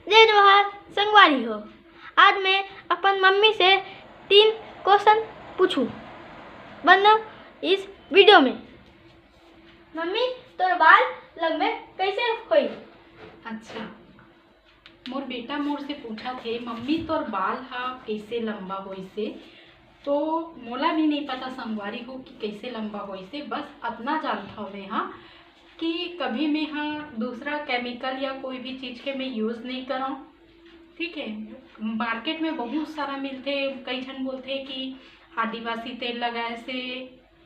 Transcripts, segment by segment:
जय जोहार संगवारी हो। आज मैं अपन मम्मी से 3 क्वेश्चन पूछूं। बनो इस वीडियो में। मम्मी तोर बाल लंबे कैसे होई? अच्छा, मोर बेटा मोर से पूछा थे मम्मी तोर बाल हा कैसे लंबा होई से। तो मोला भी नहीं पता संगवारी हो कि कैसे लंबा होई से। बस अपना जानता हूँ मैं हाँ कि कभी मैं हाँ दूसरा केमिकल या कोई भी चीज़ के मैं यूज़ नहीं कराऊँ। ठीक है, मार्केट में बहुत सारा मिलते। कई जन बोलते कि आदिवासी तेल लगाए से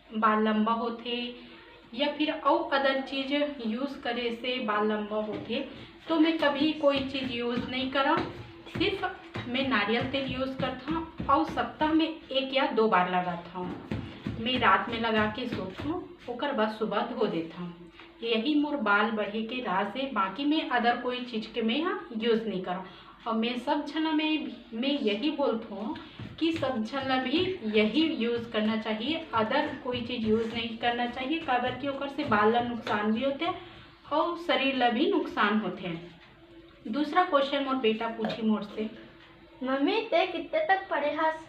बाल लंबा होते या फिर और अदर चीज़ यूज़ करे से बाल लंबा होते। तो मैं कभी कोई चीज़ यूज़ नहीं करा, सिर्फ मैं नारियल तेल यूज़ करता हूँ और सप्ताह में 1 या 2 बार लगाता हूँ। मैं रात में लगा के सोता हूँ, ओकर बाद सुबह धो देता हूँ। यही मोर बाल बढ़े के राज है। बाकी मैं अदर कोई चीज़ के मैं यहाँ यूज़ नहीं करा। और मैं सब झना में मैं यही बोलता हूँ कि सब झना भी यही यूज़ करना चाहिए, अदर कोई चीज़ यूज़ नहीं करना चाहिए। काबर की ओकर से बाल ला नुकसान भी होते हैं और शरीर ला भी नुकसान होते हैं। दूसरा क्वेश्चन मोर बेटा पूछी मोर से, मम्मी ते कितने तक पढ़े हस?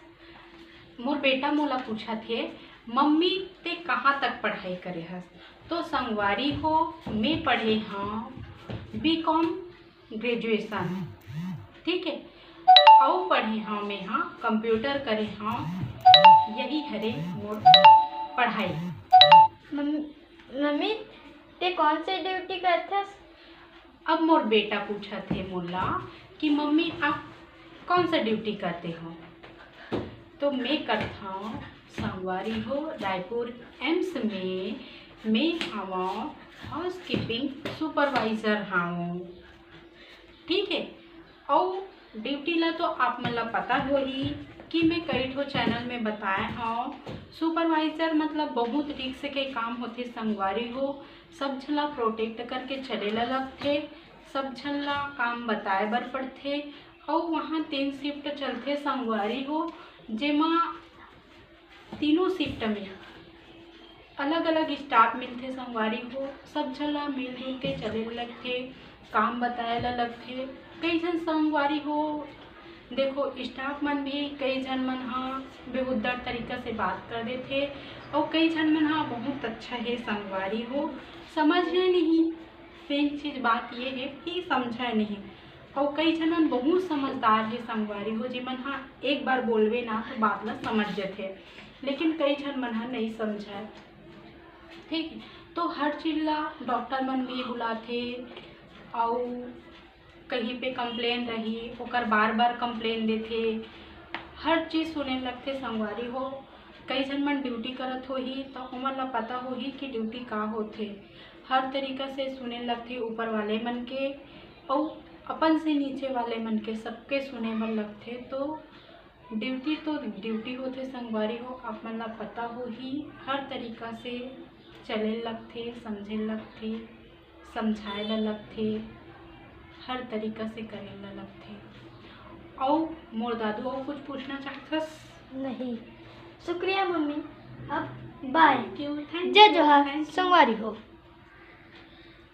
मोर बेटा मोला पूछा थे मम्मी ते कहाँ तक पढ़ाई करे हस। तो संगवारी हो मैं पढ़े हाँ BCom ग्रेजुएशन, ठीक है, और पढ़े हाँ मैं हाँ कंप्यूटर करे हाँ। यही हरे मोर पढ़ाई। मम्मी ते कौन से ड्यूटी करते हस? अब मोर बेटा पूछा थे मोला कि मम्मी आप कौन सा ड्यूटी करते हो। तो मैं करता हूँ संगवारी हो रायपुर एम्स में मैं हवा हाउस कीपिंग सुपरवाइज़र हूँ, ठीक है। और ड्यूटी ला तो आप मतलब पता हो ही कि मैं कई ठो चैनल में बताया हूँ। सुपरवाइज़र मतलब बहुत रिस्क के काम होते संगवारी हो। सब झला प्रोटेक्ट करके चले ला लगते, सब झला काम बताए बर पड़ते। और वहाँ 3 शिफ्ट चलते संगवारी हो, जेमा तीनों शिफ्ट में अलग अलग स्टाफ मिलते संगवारी हो। सब झला मिलजुल के चले लगते, काम बताए ला लगते। कई जन संगवारी हो देखो स्टाफ मन भी कई जन मन हाँ बेहुद्दर तरीका से बात कर देते और कई जन मन हाँ बहुत अच्छा है संगवारी हो, समझने नहीं। मेन चीज़ बात ये है कि समझा नहीं। और कई जन मन बहुत समझदार है संगवारी हो, जिमन हाँ एक बार बोलवे ना तो बात ला समझ जाते, लेकिन कई जन मन हाँ नहीं समझाए, ठीक है। तो हर चीज़ ला डॉक्टर मन भी बुलाते और कहीं पे कंप्लेन रही ओकर बार बार कंप्लेन देते, हर चीज़ सुने लगते संगवारी हो। कई जन मन ड्यूटी करत हो ही तो उमन ला पता हो ही कि ड्यूटी का होते। हर तरीका से सुने लगते ऊपर वाले मन के और अपन से नीचे वाले मन के, सबके सुने मन लगते। तो ड्यूटी तो ड्यूटी होते संगवारी हो, आप मन ला पता हो ही। हर तरीका से चले लगते, समझे लगते, समझाए ला लगते, हर तरीका से करे ला लगते। और मोर दादू और कुछ पूछना चाहतस? नहीं, शुक्रिया मम्मी। अब बाय। Thank you. जय जोहार संगवारी हो।